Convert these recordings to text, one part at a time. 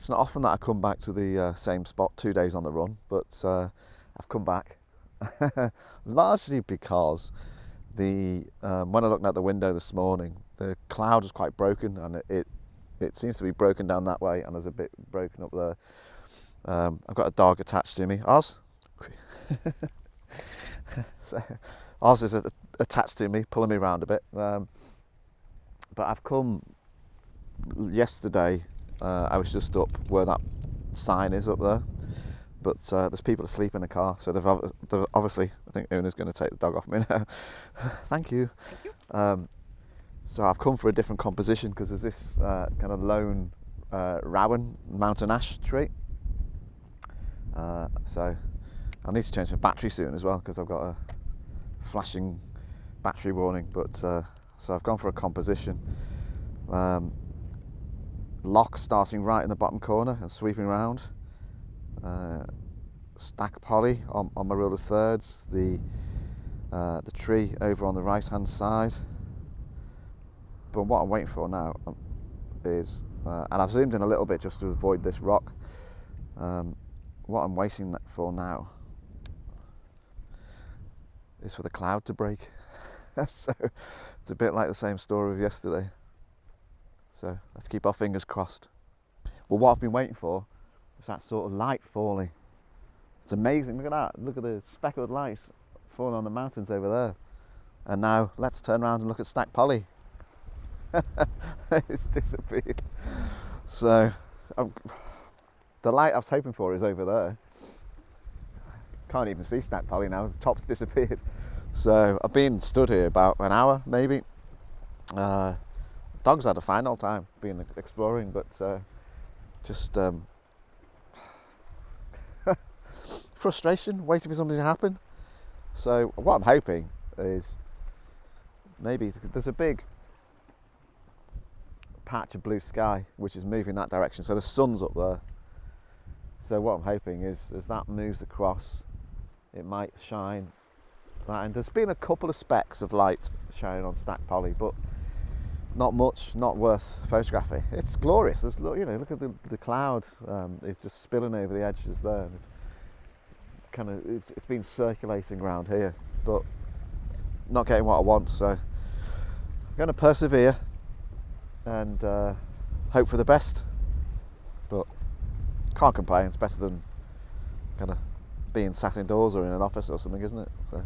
It's not often that I come back to the same spot 2 days on the run, but I've come back largely because when I looked out the window this morning, the cloud was quite broken, and it seems to be broken down that way, and there's a bit broken up there. I've got a dog attached to me, Oz. So Oz is attached to me, pulling me around a bit. But I've come yesterday. I was just up where that sign is up there, but there's people asleep in the car, so they've obviously, I think Una's going to take the dog off me now. Thank you. So I've come for a different composition because there's this kind of lone rowan mountain ash tree. So I need to change my battery soon as well because I've got a flashing battery warning. But so I've gone for a composition. Lock starting right in the bottom corner and sweeping round. Stac Pollaidh on my rule of thirds. The tree over on the right hand side. But what I'm waiting for now is, and I've zoomed in a little bit just to avoid this rock. What I'm waiting for now is for the cloud to break. So it's a bit like the same story of yesterday. So let's keep our fingers crossed. Well, what I've been waiting for is that sort of light falling. It's amazing, look at that. Look at the speckled light falling on the mountains over there. And now let's turn around and look at Stac Pollaidh. It's disappeared. So the light I was hoping for is over there. Can't even see Stac Pollaidh now, the top's disappeared. So I've been stood here about an hour maybe. Dogs had a fine old time being exploring, but just frustration, waiting for something to happen. So what I'm hoping is maybe there's a big patch of blue sky which is moving that direction, so the sun's up there. So what I'm hoping is as that moves across, it might shine that, and there's been a couple of specks of light shining on Stac Pollaidh, but not much, not worth photographing. It's glorious. There's, you know, look at the cloud. It's just spilling over the edges there. It's been circulating around here, but not getting what I want. So I'm going to persevere and hope for the best. But can't complain. It's better than kind of being sat indoors or in an office or something, isn't it? So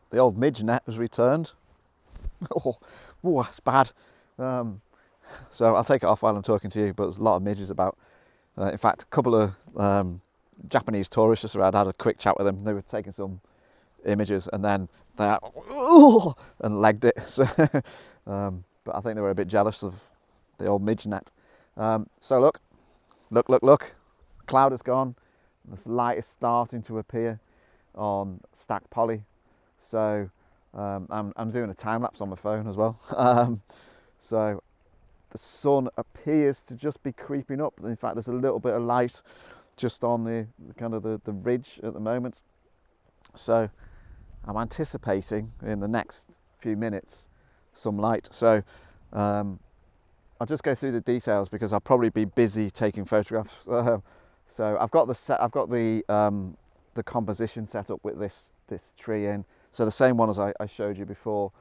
the old midge net was returned. Oh, that's bad. So I'll take it off while I'm talking to you, but there's a lot of midges about. In fact, a couple of Japanese tourists just around, I had a quick chat with them. They were taking some images and then they and legged it. So, but I think they were a bit jealous of the old midge net. So look. Cloud has gone. This light is starting to appear on Stac Pollaidh. So I'm doing a time lapse on my phone as well. So the sun appears to just be creeping up. In fact, there's a little bit of light just on the kind of the ridge at the moment. So I'm anticipating in the next few minutes some light. So I'll just go through the details because I'll probably be busy taking photographs. So I've got the composition set up with this tree in. So the same one as I showed you before,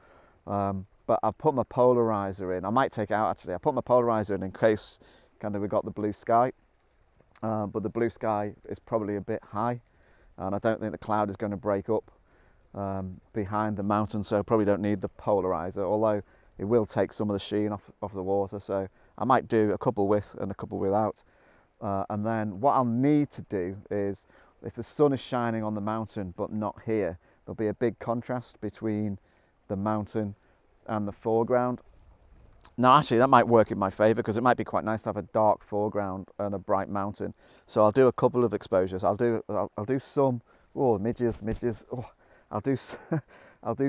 but I've put my polarizer in. I might take it out actually. I put my polarizer in case kind of we got the blue sky, but the blue sky is probably a bit high, and I don't think the cloud is going to break up behind the mountain, so I probably don't need the polarizer, although it will take some of the sheen off the water. So I might do a couple with and a couple without. And then what I'll need to do is, if the sun is shining on the mountain but not here, there'll be a big contrast between the mountain and the foreground. Now actually that might work in my favour because it might be quite nice to have a dark foreground and a bright mountain. So I'll do a couple of exposures. I'll do some midges. Oh, I'll do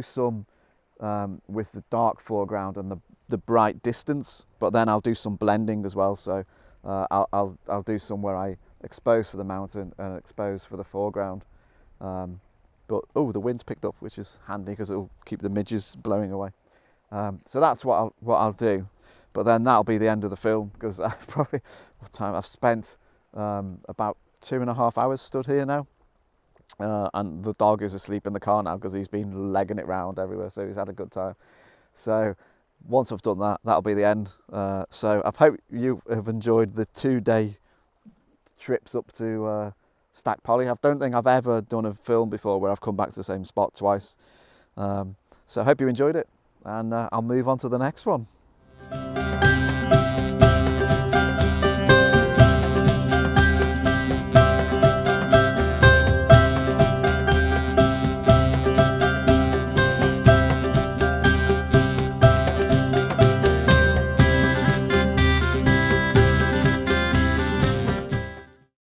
some with the dark foreground and the bright distance, but then I'll do some blending as well. So I'll do some where I expose for the mountain and expose for the foreground. But the wind's picked up, which is handy because it'll keep the midges blowing away. So that's what I'll do. But then that'll be the end of the film, because I've probably, what time I've spent about 2.5 hours stood here now. And the dog is asleep in the car now because he's been legging it round everywhere, so he's had a good time. So once I've done that, that'll be the end. So I hope you have enjoyed the 2-day trips up to Stac Pollaidh. I don't think I've ever done a film before where I've come back to the same spot twice. So I hope you enjoyed it, and I'll move on to the next one.